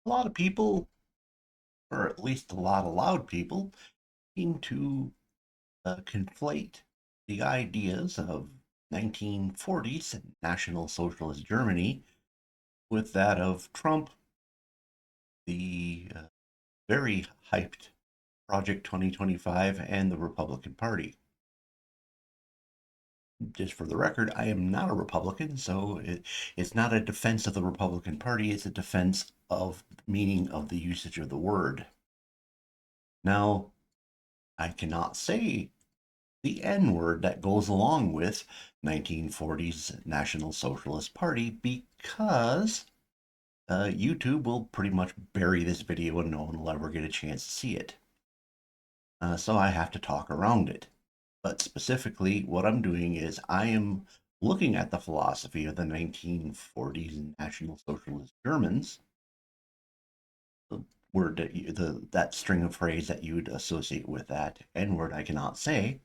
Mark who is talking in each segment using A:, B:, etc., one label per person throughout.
A: A lot of people, or at least a lot of loud people, seem to conflate the ideas of 1940s National Socialist Germany with that of Trump, the very hyped Project 2025, and the Republican Party. Just for the record, I am not a Republican, so it's not a defense of the Republican Party, it's a defense of the meaning of the usage of the word. Now, I cannot say the N word that goes along with 1940s National Socialist Party because YouTube will pretty much bury this video and no one will ever get a chance to see it. So I have to talk around it. But specifically, what I'm doing is I am looking at the philosophy of the 1940s National Socialist Germans, the word that string of phrase that you would associate with that N word I cannot say,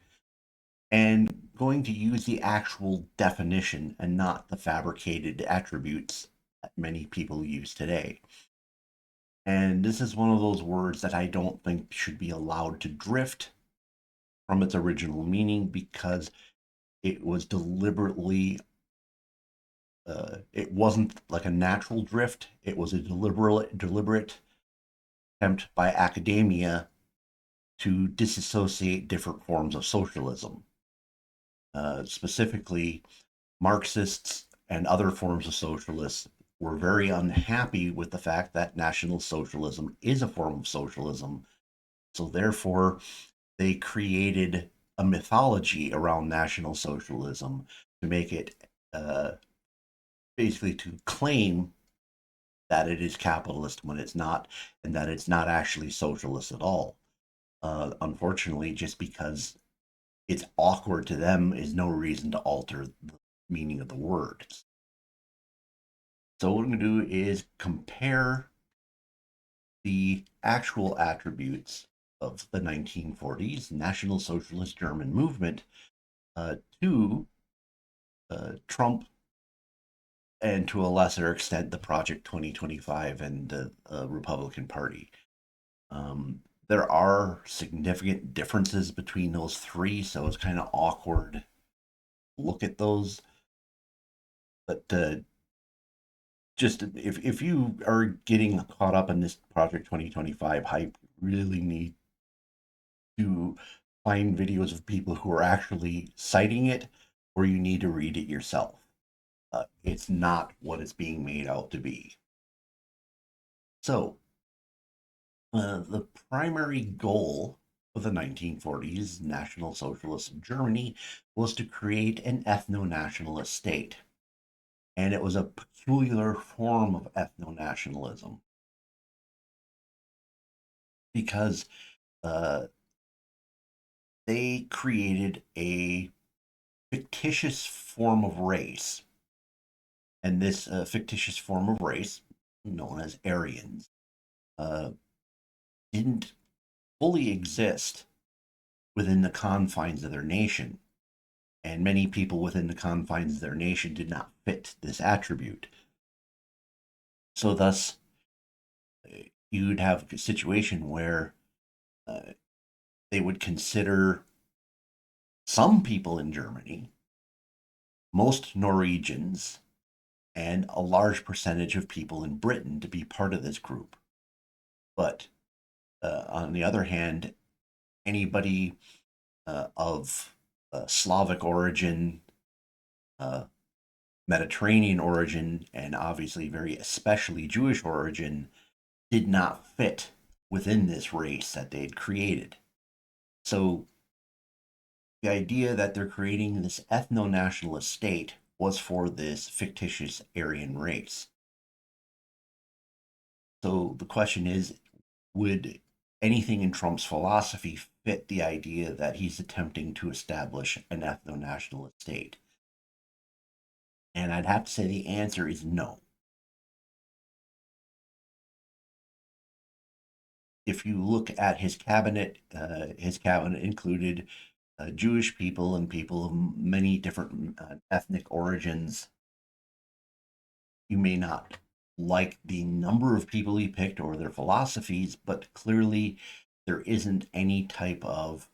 A: and going to use the actual definition and not the fabricated attributes that many people use today. And this is one of those words that I don't think should be allowed to drift from its original meaning because it was deliberately, it wasn't like a natural drift. It was a deliberate attempt by academia to disassociate different forms of socialism. Specifically, Marxists and other forms of socialists were very unhappy with the fact that National Socialism is a form of socialism. So, therefore, they created a mythology around National Socialism to make it basically to claim that it is capitalist when it's not, and that it's not actually socialist at all. Unfortunately, just because it's awkward to them is no reason to alter the meaning of the word. So what I'm going to do is compare the actual attributes of the 1940s National Socialist German movement to Trump and to a lesser extent the Project 2025 and the Republican Party. There are significant differences between those three, so it's kind of awkward to look at those. But just if you are getting caught up in this Project 2025 hype, really need to find videos of people who are actually citing it, or you need to read it yourself. It's not what it's being made out to be. So, the primary goal of the 1940s National Socialist Germany was to create an ethno nationalist state. And it was a peculiar form of ethno nationalism because uh, they created a fictitious form of race. And this fictitious form of race, known as Aryans, uh, didn't fully exist within the confines of their nation. And many people within the confines of their nation did not fit this attribute. So, thus, you'd have a situation where uh, they would consider some people in Germany, most Norwegians, and a large percentage of people in Britain to be part of this group. But on the other hand, anybody of Slavic origin, uh, Mediterranean origin, and obviously very especially Jewish origin did not fit within this race that they had created. So the idea that they're creating this ethno nationalist state was for this fictitious Aryan race. So the question is, would anything in Trump's philosophy fit the idea that he's attempting to establish an ethno nationalist state? And I'd have to say the answer is no. If you look at his cabinet included Jewish people and people of many different ethnic origins. You may not like the number of people he picked or their philosophies, but clearly there isn't any type of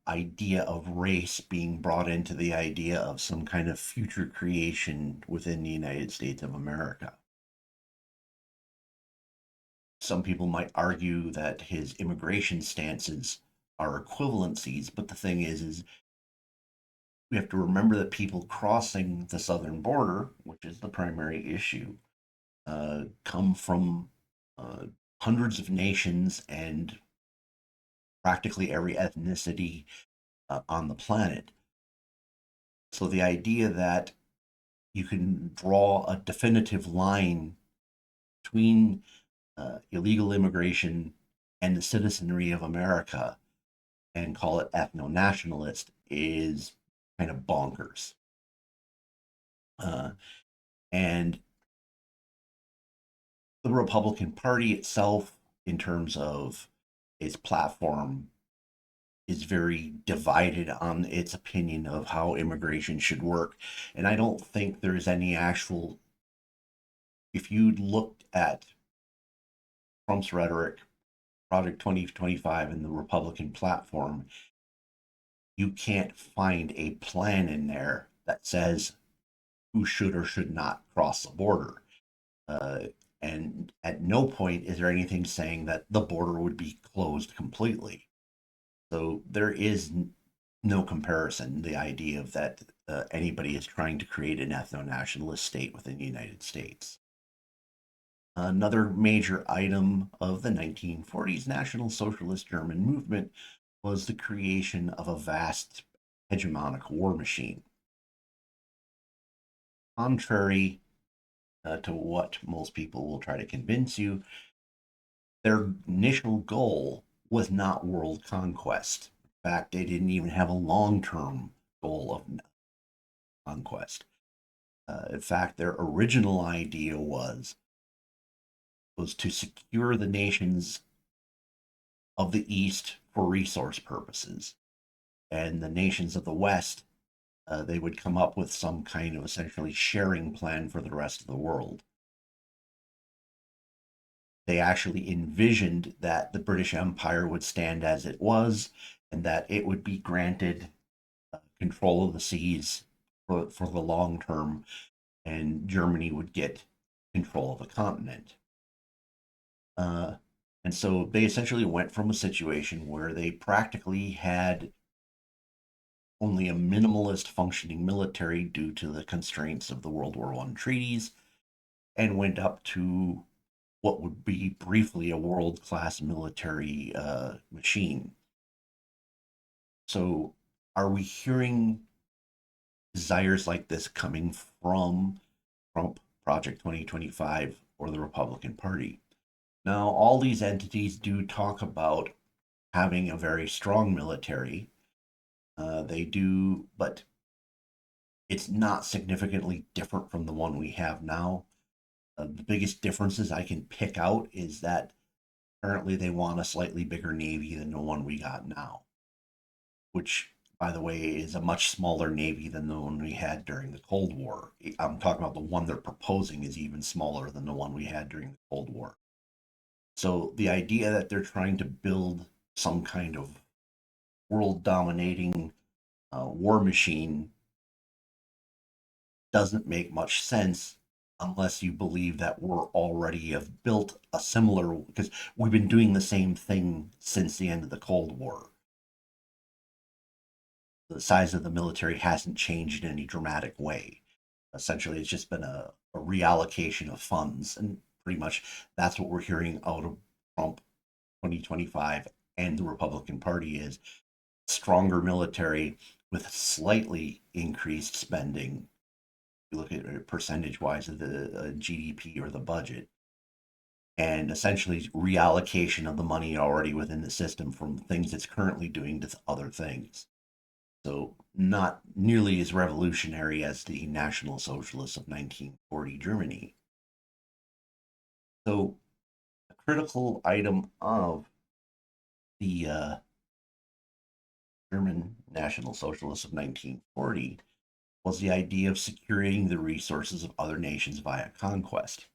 A: idea of race being brought into the idea of some kind of future creation within the United States of America. Some people might argue that his immigration stances are equivalencies, but the thing is we have to remember that people crossing the southern border, which is the primary issue, come from uh, hundreds of nations and practically every ethnicity on the planet. So the idea that you can draw a definitive line between illegal immigration and the citizenry of America and call it ethno nationalist is kind of bonkers. Uh, and the Republican Party itself, in terms of its platform, is very divided on its opinion of how immigration should work. And I don't think there's any actual, if you looked at Trump's rhetoric, Project 2025, and the Republican platform, you can't find a plan in there that says who should or should not cross the border. Uh, and at no point is there anything saying that the border would be closed completely. So there is no comparison. The idea of that anybody is trying to create an ethno nationalist state within the United States. Another major item of the 1940s National Socialist German movement was the creation of a vast hegemonic war machine. Contrary to what most people will try to convince you, their initial goal was not world conquest. In fact, they didn't even have a long term goal of conquest. In fact, their original idea was to secure the nations of the East for resource purposes, and the nations of the West, they would come up with some kind of essentially sharing plan for the rest of the world. They actually envisioned that the British Empire would stand as it was, and that it would be granted control of the seas for the long term, and Germany would get control of the continent. Uh, and so they essentially went from a situation where they practically had only a minimalist functioning military due to the constraints of the World War I treaties, and went up to what would be briefly a world class military machine. So, are we hearing desires like this coming from Trump, Project 2025, or the Republican Party? Now, all these entities do talk about having a very strong military. They do, but it's not significantly different from the one we have now. The biggest differences I can pick out is that currently they want a slightly bigger Navy than the one we got now, which, by the way, is a much smaller Navy than the one we had during the Cold War. I'm talking about the one they're proposing is even smaller than the one we had during the Cold War. So the idea that they're trying to build some kind of world dominating war machine doesn't make much sense unless you believe that we're already have built a similar, because we've been doing the same thing since the end of the Cold War. The size of the military hasn't changed in any dramatic way. Essentially, it's just been a reallocation of funds, and pretty much that's what we're hearing out of Trump 2025 and the Republican Party is stronger military with slightly increased spending. You look at it percentage wise of the GDP or the budget, and essentially reallocation of the money already within the system from things it's currently doing to other things. So, not nearly as revolutionary as the National Socialists of 1940 Germany. So, a critical item of the German National Socialists of 1940 was the idea of securing the resources of other nations via conquest.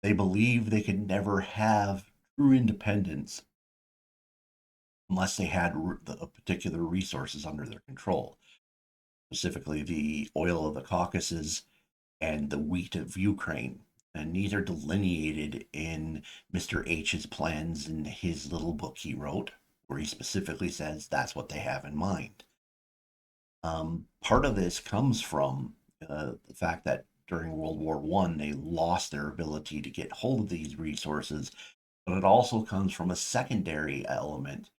A: They believe they could never have true independence unless they had the particular resources under their control, specifically the oil of the Caucasus and the wheat of Ukraine. And these are delineated in Mr. H's plans in his little book he wrote, where he specifically says that's what they have in mind. Part of this comes from the fact that during World War One they lost their ability to get hold of these resources, but it also comes from a secondary element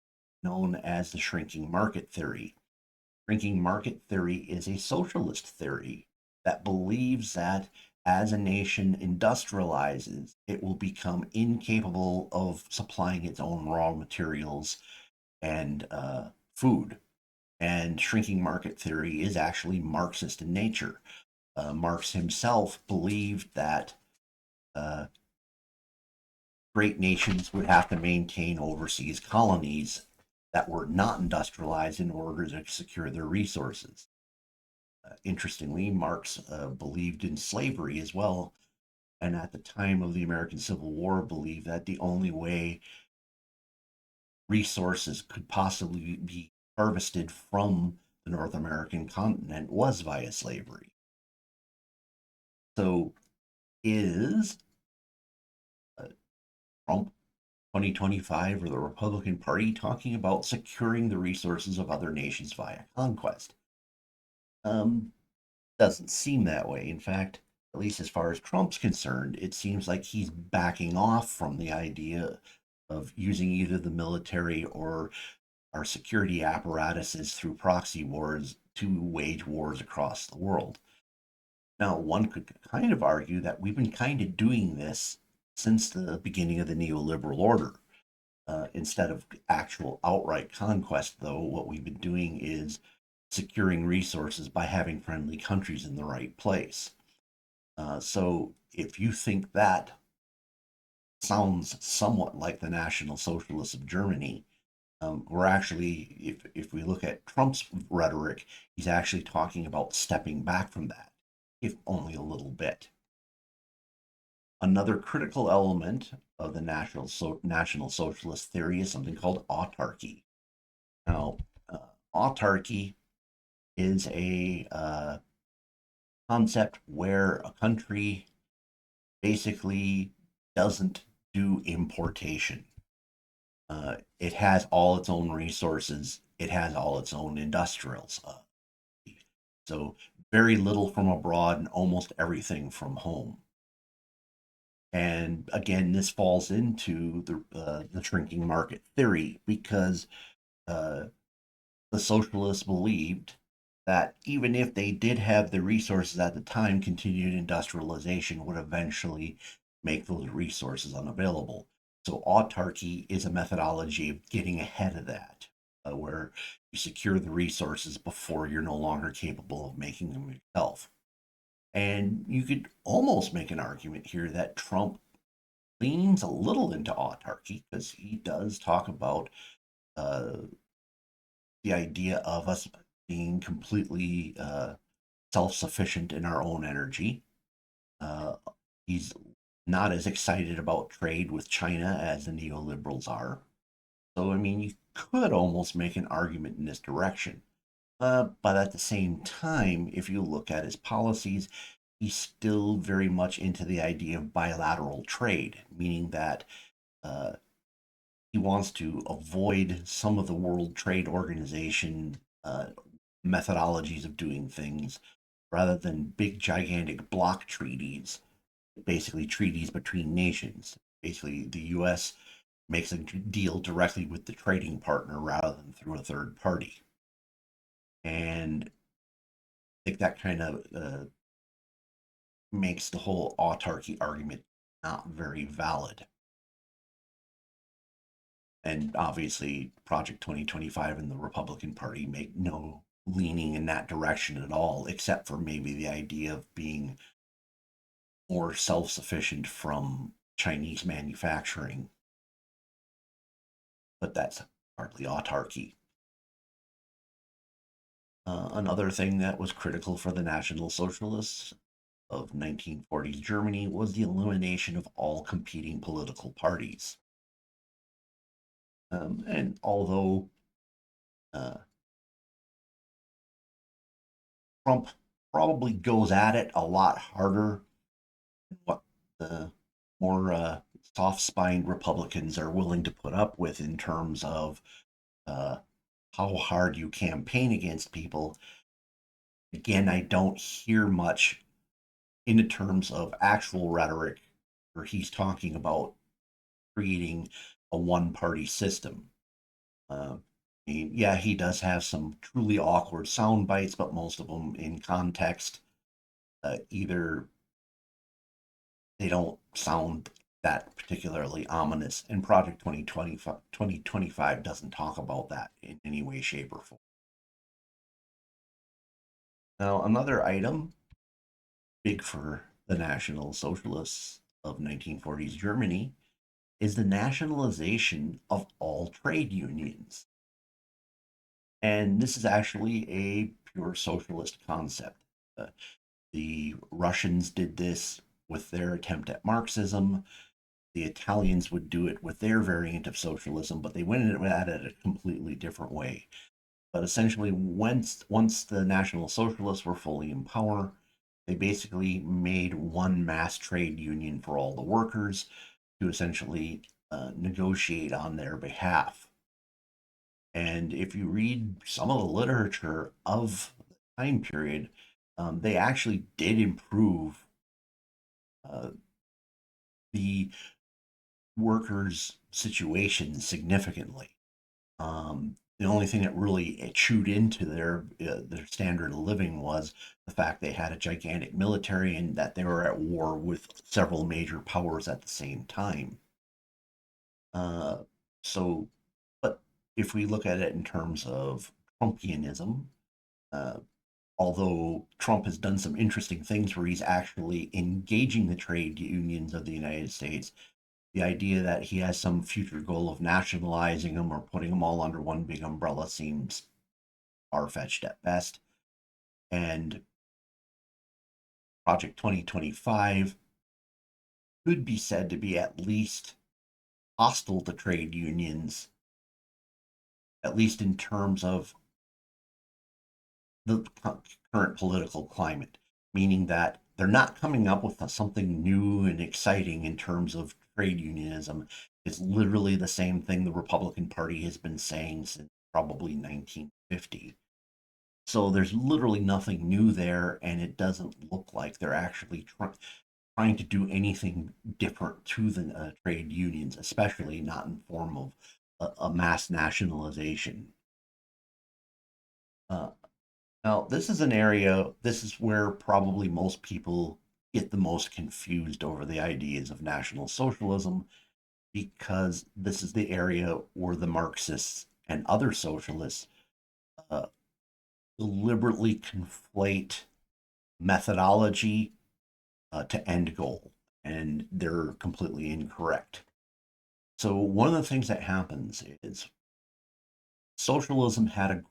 A: known as the shrinking market theory. Shrinking market theory is a socialist theory that believes that as a nation industrializes, it will become incapable of supplying its own raw materials and food. And shrinking market theory is actually Marxist in nature. Marx himself believed that uh, great nations would have to maintain overseas colonies that were not industrialized in order to secure their resources. Interestingly, Marx believed in slavery as well, and at the time of the American Civil War, believed that the only way resources could possibly be harvested from the North American continent was via slavery. So, is Trump 2025 or the Republican Party talking about securing the resources of other nations via conquest? Um, doesn't seem that way. In fact, at least as far as Trump's concerned, it seems like he's backing off from the idea of using either the military or our security apparatuses through proxy wars to wage wars across the world. Now, one could kind of argue that we've been kind of doing this since the beginning of the neoliberal order. Instead of actual outright conquest, though, what we've been doing is securing resources by having friendly countries in the right place. So if you think that sounds somewhat like the National Socialists of Germany, we're actually, if we look at Trump's rhetoric, he's actually talking about stepping back from that, if only a little bit. Another critical element of the National Socialist theory is something called autarky. Now, autarky is a concept where a country basically doesn't do importation. It has all its own resources. It has all its own industrials. So very little from abroad and almost everything from home. And again, this falls into the shrinking market theory because uh, the socialists believed that even if they did have the resources at the time, continued industrialization would eventually make those resources unavailable. So autarky is a methodology of getting ahead of that, where you secure the resources before you're no longer capable of making them yourself. And you could almost make an argument here that Trump leans a little into autarky because he does talk about uh, the idea of us being completely self-sufficient in our own energy. Uh, he's not as excited about trade with China as the neoliberals are. So, I mean, you could almost make an argument in this direction. But at the same time, if you look at his policies, he's still very much into the idea of bilateral trade, meaning that uh, he wants to avoid some of the World Trade Organization methodologies of doing things rather than big, gigantic block treaties, basically treaties between nations. Basically, the US makes a deal directly with the trading partner rather than through a third party. And I think that kind of makes the whole autarky argument not very valid. And obviously, Project 2025 and the Republican Party make no leaning in that direction at all, except for maybe the idea of being more self sufficient from Chinese manufacturing. But that's hardly autarky. Another thing that was critical for the National Socialists of 1940s Germany was the elimination of all competing political parties. And although uh, Trump probably goes at it a lot harder than what the more soft spined Republicans are willing to put up with in terms of uh, how hard you campaign against people. Again, I don't hear much in the terms of actual rhetoric where he's talking about creating a one party system. Uh, I mean, yeah, he does have some truly awkward sound bites, but most of them in context, either they don't sound that particularly ominous. And Project 2025 doesn't talk about that in any way, shape, or form. Now, another item big for the National Socialists of 1940s Germany is the nationalization of all trade unions. And this is actually a pure socialist concept. Uh, the Russians did this with their attempt at Marxism. The Italians would do it with their variant of socialism, but they went at it a completely different way. But essentially, once the National Socialists were fully in power, they basically made one mass trade union for all the workers to essentially negotiate on their behalf. And if you read some of the literature of the time period, they actually did improve uh, the workers' situation significantly. The only thing that really chewed into their standard of living was the fact they had a gigantic military and that they were at war with several major powers at the same time. Uh, so, but if we look at it in terms of Trumpianism, uh, although Trump has done some interesting things where he's actually engaging the trade unions of the United States, the idea that he has some future goal of nationalizing them or putting them all under one big umbrella seems far fetched at best. And Project 2025 could be said to be at least hostile to trade unions, at least in terms of the current political climate, meaning that they're not coming up with something new and exciting in terms of trade unionism. It's literally the same thing the Republican Party has been saying since probably 1950. So there's literally nothing new there, and it doesn't look like they're actually trying to do anything different to the trade unions, especially not in form of a mass nationalization. Uh, Now, this is where probably most people get the most confused over the ideas of National Socialism because this is the area where the Marxists and other socialists uh, deliberately conflate methodology to end goal, and they're completely incorrect. So, one of the things that happens is socialism had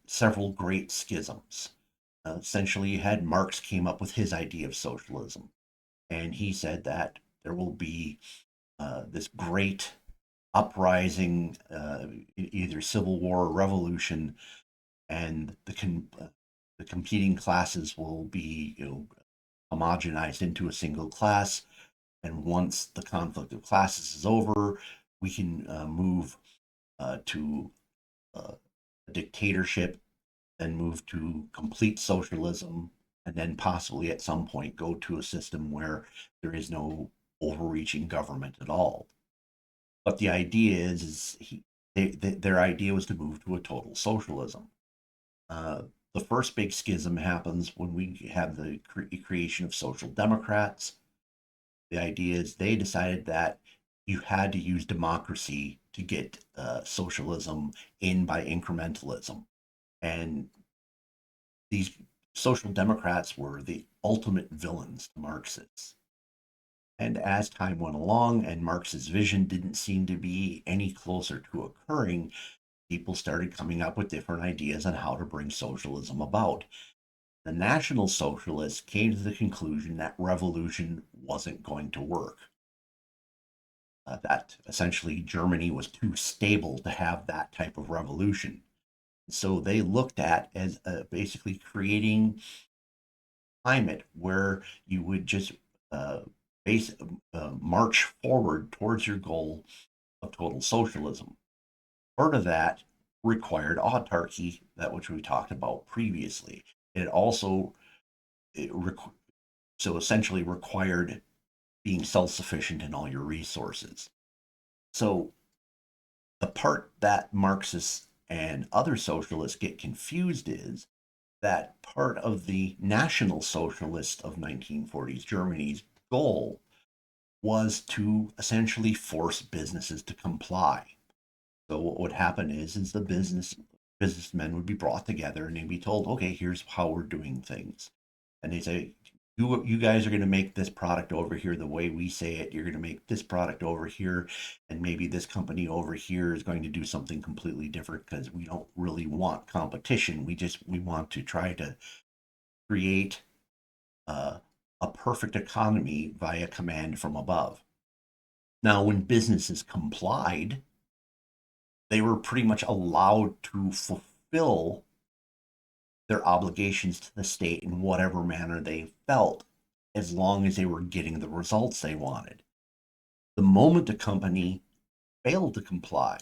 A: several great schisms. Essentially, you had Marx came up with his idea of socialism, and he said that there will be this great uprising, either civil war or revolution, and the competing classes will be homogenized into a single class. And once the conflict of classes is over, we can move to a dictatorship, then move to complete socialism, and then possibly at some point go to a system where there is no overreaching government at all. But the idea their idea was to move to a total socialism. Uh, the first big schism happens when we have the creation of social democrats. The idea is they decided that you had to use democracy to get socialism in by incrementalism. And these social democrats were the ultimate villains to Marxists. And as time went along and Marx's vision didn't seem to be any closer to occurring, people started coming up with different ideas on how to bring socialism about. The National Socialists came to the conclusion that revolution wasn't going to work. That essentially Germany was too stable to have that type of revolution. So they looked at as basically creating climate where you would just uh, base, march forward towards your goal of total socialism. Part of that required autarky, that which we talked about previously. It also it requ- so essentially required being self-sufficient in all your resources. So the part that Marxists and other socialists get confused is that part of the National Socialist of 1940s Germany's goal was to essentially force businesses to comply. So what would happen is the businessmen would be brought together and they'd be told, okay, here's how we're doing things. And they say, you guys are going to make this product over here the way we say it. You're going to make this product over here, and maybe this company over here is going to do something completely different because we don't really want competition. We want to try to create uh, a perfect economy via command from above. Now, when businesses complied, they were pretty much allowed to fulfill their obligations to the state in whatever manner they felt, as long as they were getting the results they wanted. The moment a company failed to comply,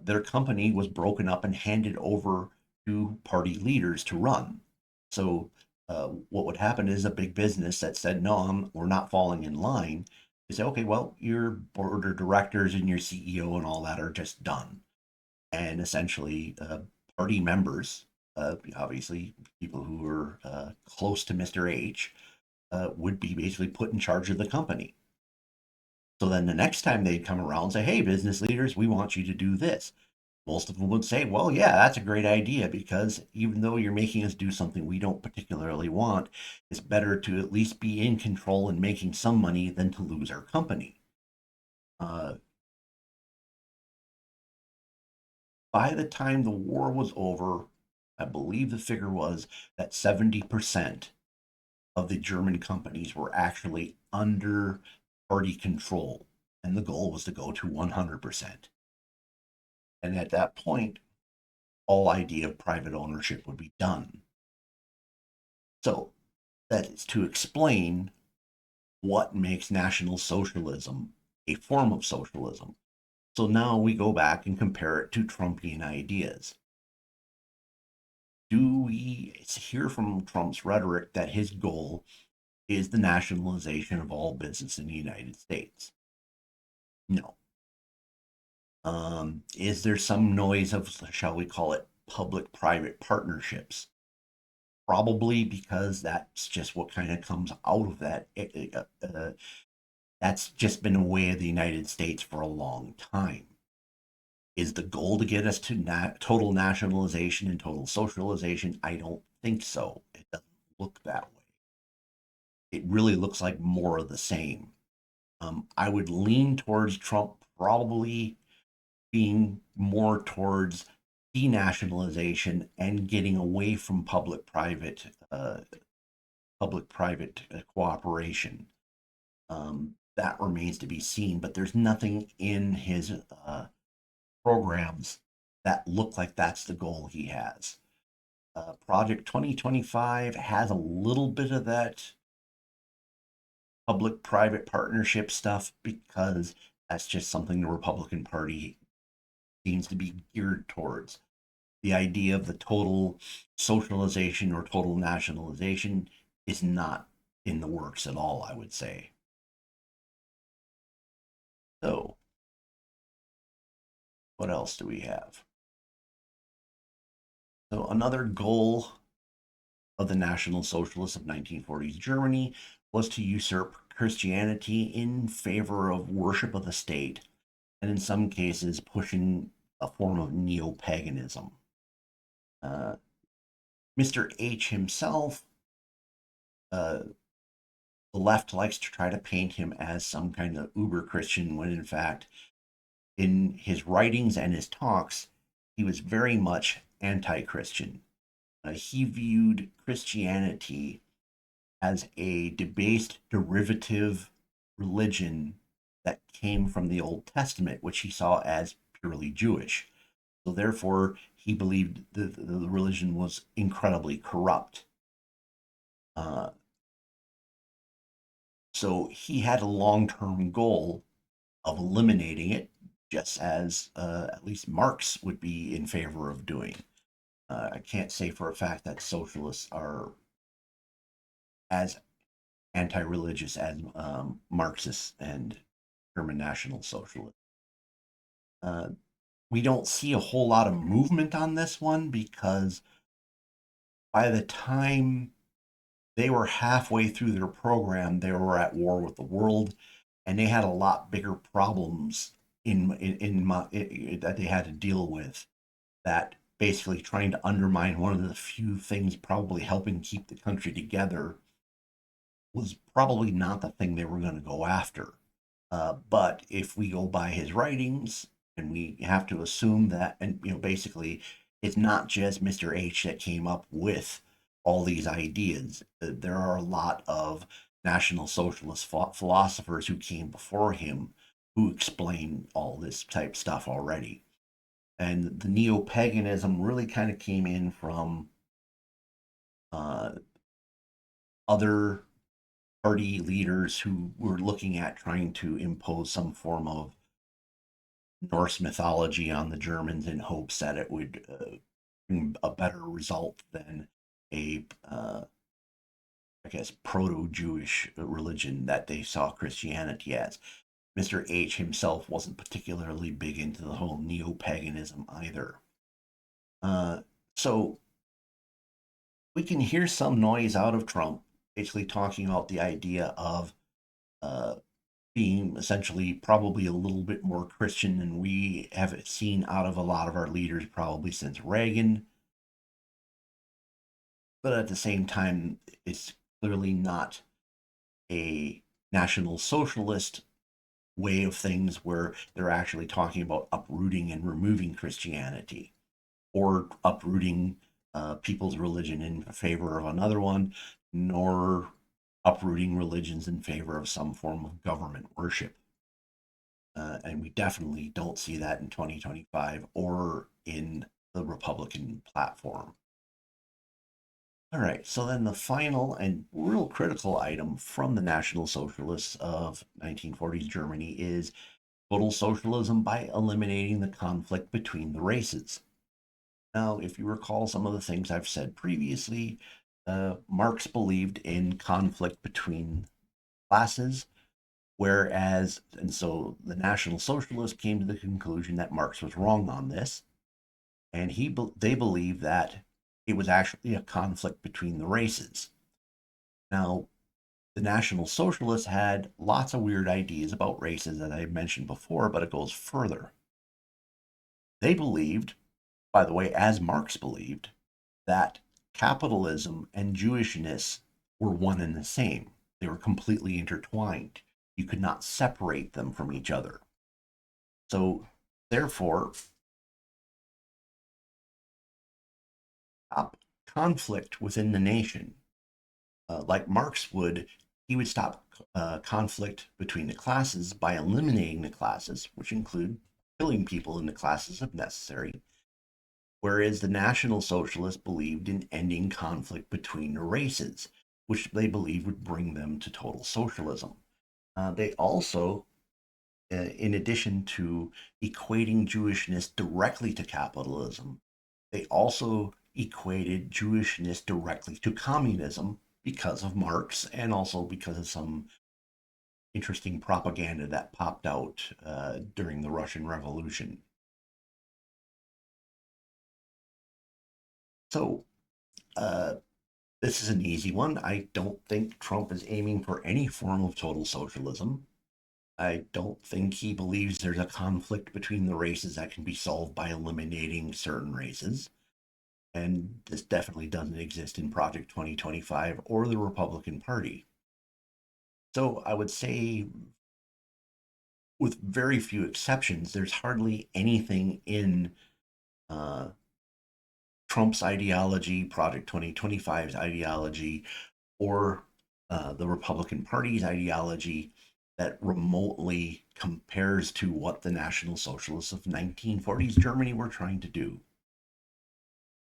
A: their company was broken up and handed over to party leaders to run. So, what would happen is a big business that said, no, we're not falling in line, they say, okay, well, your board of directors and your CEO and all that are just done. And essentially, party members, obviously people who were close to Mr. H, would be basically put in charge of the company. So then the next time they'd come around and say, hey, business leaders, we want you to do this. Most of them would say, well, yeah, that's a great idea because even though you're making us do something we don't particularly want, it's better to at least be in control and making some money than to lose our company. Uh, by the time the war was over, I believe the figure was that 70% of the German companies were actually under party control, and the goal was to go to 100%. And at that point, all idea of private ownership would be done. So that is to explain what makes National Socialism a form of socialism. So now we go back and compare it to Trumpian ideas. Do we hear from Trump's rhetoric that his goal is the nationalization of all business in the United States? No. Is there some noise of, shall we call it, public private partnerships? Probably, because that's just what kind of comes out of that. That's just been a way of the United States for a long time. Is the goal to get us to total nationalization and total socialization? I don't think so. It doesn't look that way. It really looks like more of the same. I would lean towards Trump probably being more towards denationalization and getting away from public-private cooperation. That remains to be seen, but there's nothing in his programs that look like that's the goal he has. Project 2025 has a little bit of that public private partnership stuff because that's just something the Republican Party seems to be geared towards. The idea of the total socialization or total nationalization is not in the works at all, I would say. So, what else do we have? So, another goal of the National Socialists of 1940s Germany was to usurp Christianity in favor of worship of the state, and in some cases, pushing a form of neo paganism. Uh, Mr. H himself, uh, the left likes to try to paint him as some kind of uber Christian, when in fact, in his writings and his talks, he was very much anti Christian. He viewed Christianity as a debased derivative religion that came from the Old Testament, which he saw as purely Jewish. So therefore, he believed the religion was incredibly corrupt. Uh, so he had a long-term goal of eliminating it, just as at least Marx would be in favor of doing. I can't say for a fact that socialists are as anti-religious as Marxists and German National Socialists. Uh, we don't see a whole lot of movement on this one because by the time they were halfway through their program, they were at war with the world, and they had a lot bigger problems that they had to deal with. That basically trying to undermine one of the few things probably helping keep the country together was probably not the thing they were going to go after. But if we go by his writings, and we have to assume that, and basically, it's not just Mr. H that came up with all these ideas. There are a lot of National Socialist philosophers who came before him who explain all this type stuff already. And the neo paganism really kind of came in from uh, other party leaders who were looking at trying to impose some form of Norse mythology on the Germans in hopes that it would bring a better result than a, I guess, proto Jewish religion that they saw Christianity as. Mr. H himself wasn't particularly big into the whole neo paganism either. Uh, so we can hear some noise out of Trump, basically talking about the idea of uh, being essentially probably a little bit more Christian than we have seen out of a lot of our leaders probably since Reagan. But at the same time, it's clearly not a National Socialist way of things where they're actually talking about uprooting and removing Christianity or uprooting people's religion in favor of another one, nor uprooting religions in favor of some form of government worship. And we definitely don't see that in 2025 or in the Republican platform. All right, so then the final and real critical item from the National Socialists of 1940s Germany is total socialism by eliminating the conflict between the races. Now, if you recall some of the things I've said previously, Marx believed in conflict between classes, whereas, and so the National Socialists came to the conclusion that Marx was wrong on this, and they believed that it was actually a conflict between the races. Now, the National Socialists had lots of weird ideas about races, as I mentioned before, but it goes further. They believed, by the way, as Marx believed, that capitalism and Jewishness were one and the same. They were completely intertwined. You could not separate them from each other. So, therefore, stop conflict within the nation. Like Marx would, he would stop conflict between the classes by eliminating the classes, which include killing people in the classes if necessary. Whereas the National Socialists believed in ending conflict between the races, which they believed would bring them to total socialism. They also, in addition to equating Jewishness directly to capitalism, they also equated Jewishness directly to communism because of Marx and also because of some interesting propaganda that popped out during the Russian Revolution. So, uh, this is an easy one. I don't think Trump is aiming for any form of total socialism. I don't think he believes there's a conflict between the races that can be solved by eliminating certain races. And this definitely doesn't exist in Project 2025 or the Republican Party. So I would say, with very few exceptions, there's hardly anything in uh, Trump's ideology, Project 2025's ideology, or the Republican Party's ideology that remotely compares to what the National Socialists of 1940s Germany were trying to do.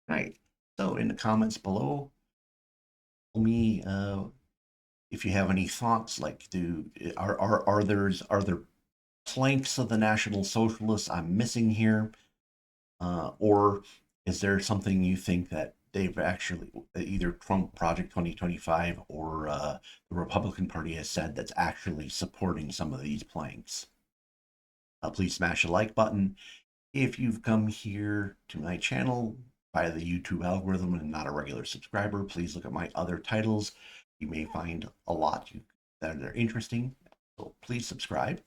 A: Right. So in the comments below, tell me if you have any thoughts. Like, are there planks of the National Socialists I'm missing here, or is there something you think that they've actually either Trump Project 2025 or the Republican Party has said that's actually supporting some of these planks? Please smash the like button. If you've come here to my channel via the YouTube algorithm and not a regular subscriber, please look at my other titles. You may find a lot that are interesting, so please subscribe.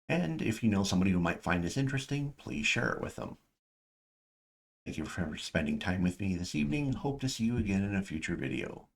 A: And if you know somebody who might find this interesting, please share it with them. Thank you for spending time with me this evening. Hope to see you again in a future video.